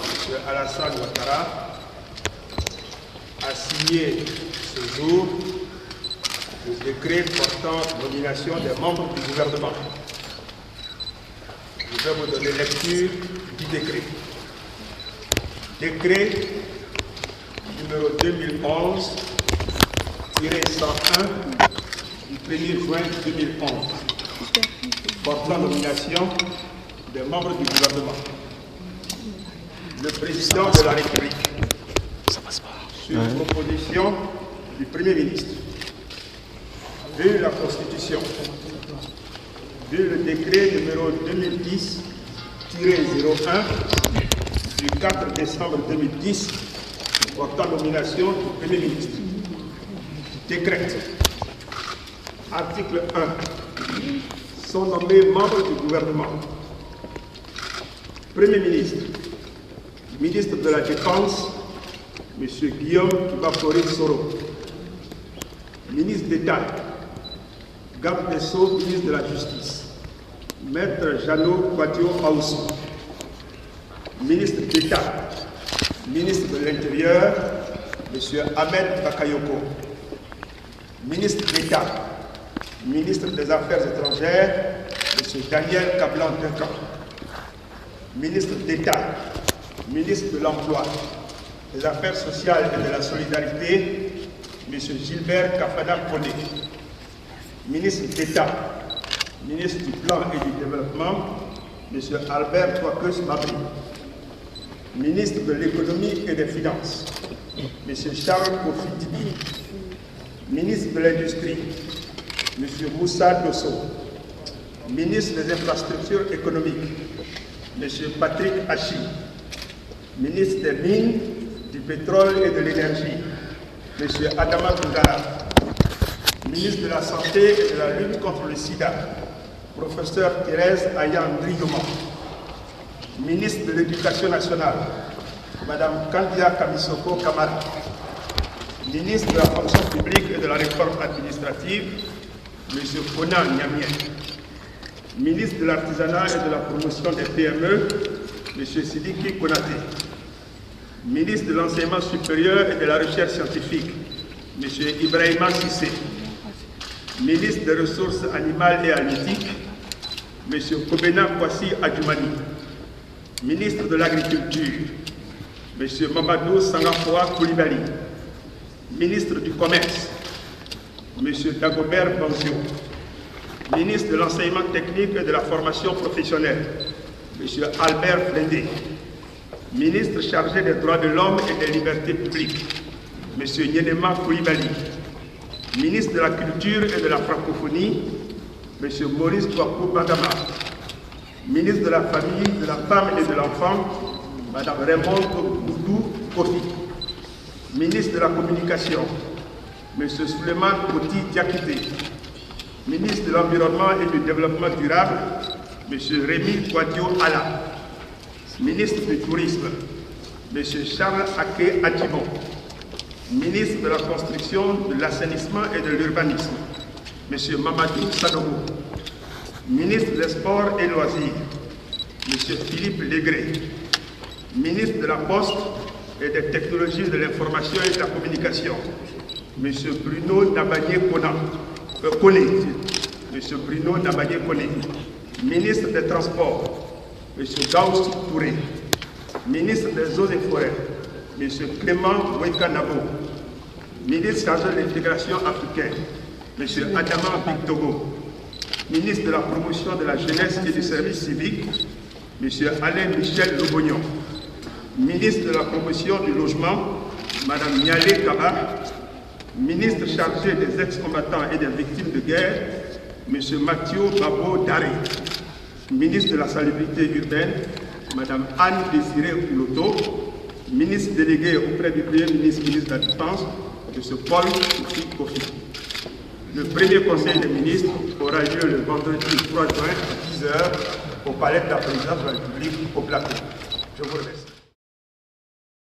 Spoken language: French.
M. Alassane Ouattara, a signé ce jour le décret portant nomination des membres du gouvernement. Je vais vous donner lecture du décret. Décret numéro 2011-101 du 1er juin 2011 portant nomination des membres du gouvernement. Le président de la République, sur proposition du Premier ministre, vu la Constitution, vu le décret numéro 2010-01 du 4 décembre 2010 portant nomination du Premier ministre, décrète, article 1, sont nommés membres du gouvernement. Premier ministre, ministre de la Défense, M. Guillaume Bafori Soro. Ministre d'État, garde des Sceaux, ministre de la Justice, Maître Jeannot Kouadio Aoussou. Ministre d'État, ministre de l'Intérieur, M. Ahmed Bakayoko. Ministre d'État, ministre des Affaires étrangères, M. Daniel Kablan-Duncan. Ministre d'État, ministre de l'Emploi, des Affaires sociales et de la solidarité, M. Gilbert Kafana Koné. Ministre d'État, ministre du Plan et du Développement, M. Albert Touakeus Mabri. Ministre de l'Économie et des Finances, M. Charles Kofi Dibi. Ministre de l'Industrie, M. Moussa Dosso. Ministre des Infrastructures économiques, M. Patrick Hachi. Ministre des Mines, du Pétrole et de l'Énergie, M. Adama Koundara. Ministre de la Santé et de la lutte contre le sida, professeur Thérèse Ayane Drigoma. Ministre de l'Éducation nationale, Mme Kandia Kamisoko Kamara. Ministre de la fonction publique et de la réforme administrative, M. Konan Niamien. Ministre de l'Artisanat et de la promotion des PME, M. Sidiki Konaté. Ministre de l'Enseignement supérieur et de la recherche scientifique, M. Ibrahima Sissé. Ministre des Ressources animales et halieutiques, M. Kobena Kwasi Adjoumani. Ministre de l'Agriculture, M. Mamadou Sangafoua Koulibaly. Ministre du Commerce, M. Dagobert Banzio. Ministre de l'Enseignement technique et de la formation professionnelle, M. Albert Flendé. Ministre chargé des droits de l'homme et des libertés publiques, M. Nyenema Koulibaly. Ministre de la Culture et de la Francophonie, M. Maurice Touakou Bagama. Ministre de la Famille, de la Femme et de l'Enfant, Mme Raymond Boudou Kofi. Ministre de la Communication, M. Souleymane Koti Diakité. Ministre de l'Environnement et du Développement durable, M. Rémi Kouadio Ala. Ministre du Tourisme, M. Charles Ake Adjibon. Ministre de la Construction, de l'Assainissement et de l'Urbanisme, M. Mamadou Sadogo. Ministre des Sports et Loisirs, M. Philippe Légré. Ministre de la Poste et des Technologies de l'Information et de la Communication, M. Bruno Nabagné Koné. M. Bruno Nabagné Koné. Ministre des Transports, M. Gauss Touré. Ministre des Eaux et Forêts, M. Clément Weka Nabo. Ministre chargé de l'intégration africaine, M. Adama Bictogo. Ministre de la Promotion de la Jeunesse et du Service civique, M. Alain Michel Lobognon. Ministre de la Promotion du Logement, Mme Nialé Kaba. Ministre chargé des ex-combattants et des victimes de guerre, M. Mathieu Babo Daré. Ministre de la Salubrité urbaine, Mme Anne Désirée Ouloto. Ministre délégué auprès du Premier ministre, ministre de la Défense, M. Paul Kofi. Le premier conseil des ministres aura lieu le vendredi 3 juin à 10 h au palais de la présidence de la République au plateau. Je vous remercie.